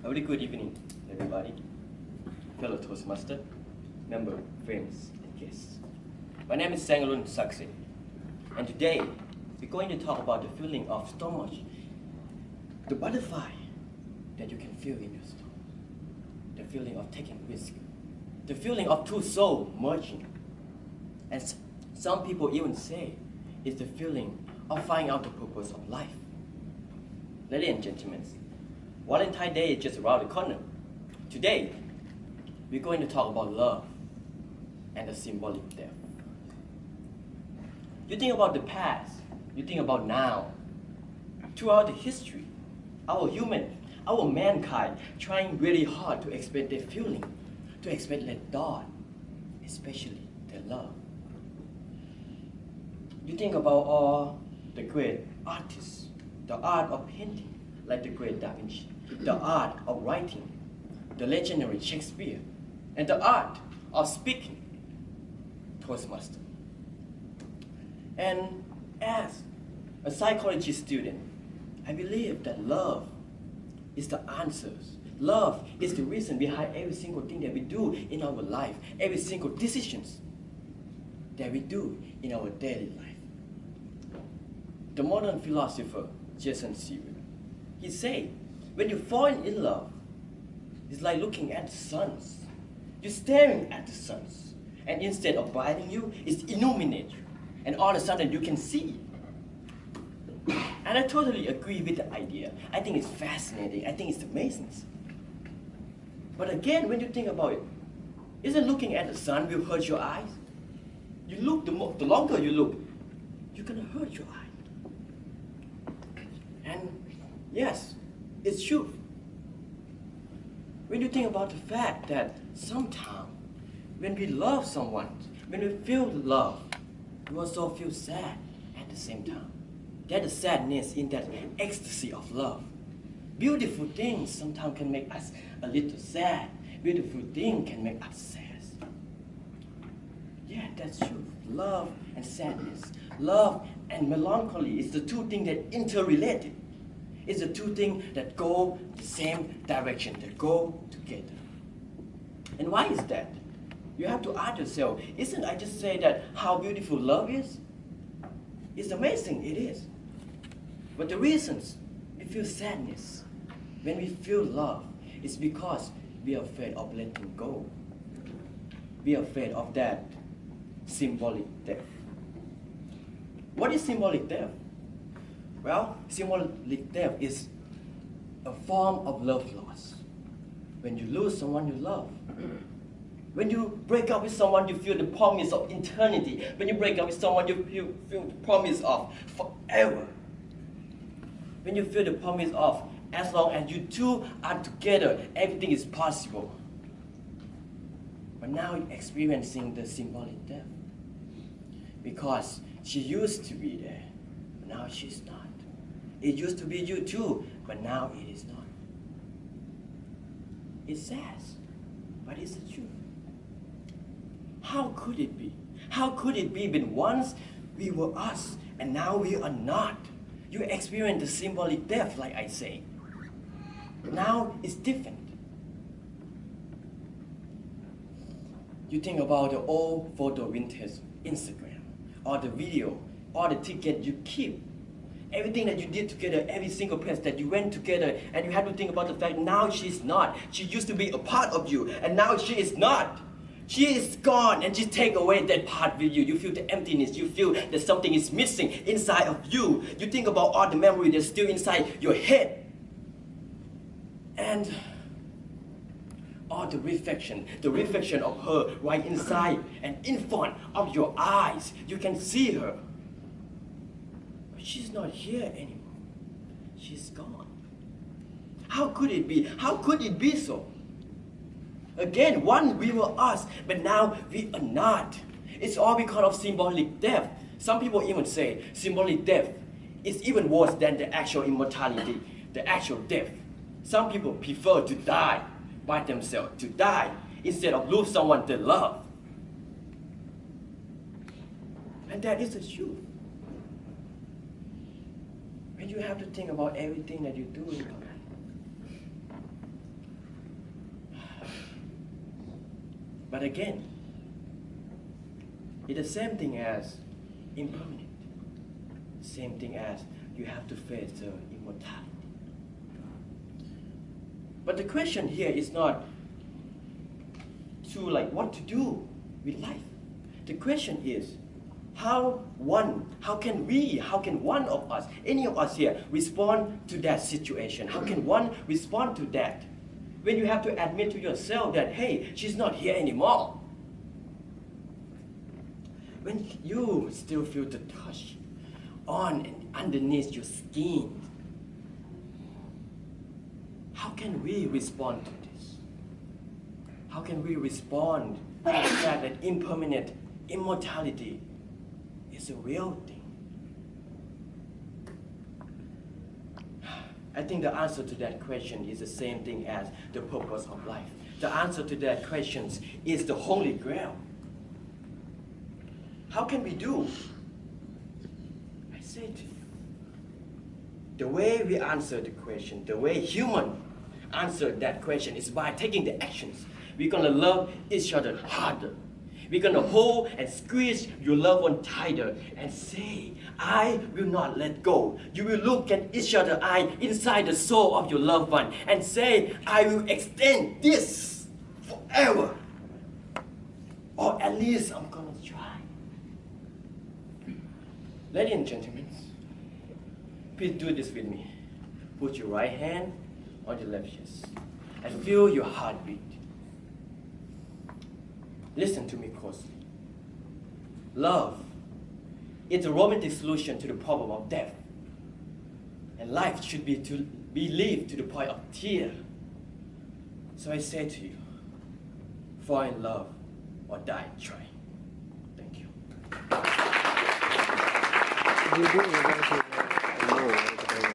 A very good evening, everybody, fellow Toastmaster, member, friends, and guests. My name is Sakxay, and today we're going to talk about the feeling of stomach, the butterfly that you can feel in your stomach, the feeling of taking risk, the feeling of two souls merging, and some people even say it's the feeling of finding out the purpose of life. Ladies and gentlemen, Valentine's Day is just around the corner. Today, we're going to talk about love and the symbolic depth. You think about the past, you think about now. Throughout the history, our mankind, trying really hard to express their feeling, to express their thought, especially their love. You think about all the great artists, the art of painting, like the great Da Vinci, the art of writing, the legendary Shakespeare, and the art of speaking, Toastmasters. And as a psychology student, I believe that love is the answers. Love is the reason behind every single thing that we do in our life, every single decisions that we do in our daily life. The modern philosopher, Jason Seawood, he said, when you fall in love, it's like looking at the suns. You're staring at the suns, and instead of blinding you, it's illuminate you, and all of a sudden you can see. And I totally agree with the idea. I think it's fascinating. I think it's amazing. But again, when you think about it, isn't looking at the sun will hurt your eyes? You look, the longer you look, you're gonna hurt your eye. And yes, it's true. When you think about the fact that sometimes when we love someone, when we feel love, we also feel sad at the same time. There's a sadness in that ecstasy of love. Beautiful things sometimes can make us a little sad. Beautiful things can make us sad. Yeah, that's true. Love and sadness. Love and melancholy is the two things that interrelated. It's the two things that go the same direction, that go together. And why is that? You have to ask yourself, isn't I just say that how beautiful love is? It's amazing, it is. But the reasons we feel sadness, when we feel love, is because we are afraid of letting go. We are afraid of that symbolic death. What is symbolic death? Well, symbolic death is a form of love loss. When you lose someone you love. When you break up with someone, you feel the promise of eternity. When you break up with someone, you feel the promise of forever. When you feel the promise of as long as you two are together, everything is possible. But now you're experiencing the symbolic death. Because she used to be there, but now she's not. It used to be you too, but now it is not. It's sad, but it's the truth. How could it be? How could it be when once we were us and now we are not? You experience the symbolic death, like I say. Now it's different. You think about the old photo vintage Instagram, or the video, or the ticket you keep. Everything that you did together, every single place that you went together, and you have to think about the fact now she's not. She used to be a part of you, and now she is not. She is gone, and she take away that part with you. You feel the emptiness. You feel that something is missing inside of you. You think about all the memory that's still inside your head. And all the reflection of her right inside and in front of your eyes. You can see her. But she's not here anymore. She's gone. How could it be? How could it be so? Again, once we were us, but now we are not. It's all because of symbolic death. Some people even say symbolic death is even worse than the actual immortality, the actual death. Some people prefer to die by themselves, to die, instead of lose someone they love. And that is the truth. When you have to think about everything that you do in your life, But again, it's the same thing as impermanent. Same thing as you have to face the immortality. But the question here is not to what to do with life. The question is, how can one of us, any of us here, respond to that situation? How can one respond to that? When you have to admit to yourself that, hey, she's not here anymore. When you still feel the touch on and underneath your skin, how can we respond to this? How can we respond to the fact that impermanent immortality is a real thing? I think the answer to that question is the same thing as the purpose of life. The answer to that question is the Holy Grail. How can we do? I say to you, the way we answer the question, the way human answer that question is by taking the actions. We're going to love each other harder. We're going to hold and squeeze your loved one tighter and say, I will not let go. You will look at each other eye inside the soul of your loved one and say, I will extend this forever. Or at least I'm going to try. Ladies and gentlemen, please do this with me. Put your right hand on your left chest and feel your heartbeat. Listen to me closely. Love is a romantic solution to the problem of death. And life should be lived to the point of tear. So I say to you, fall in love or die trying. Thank you.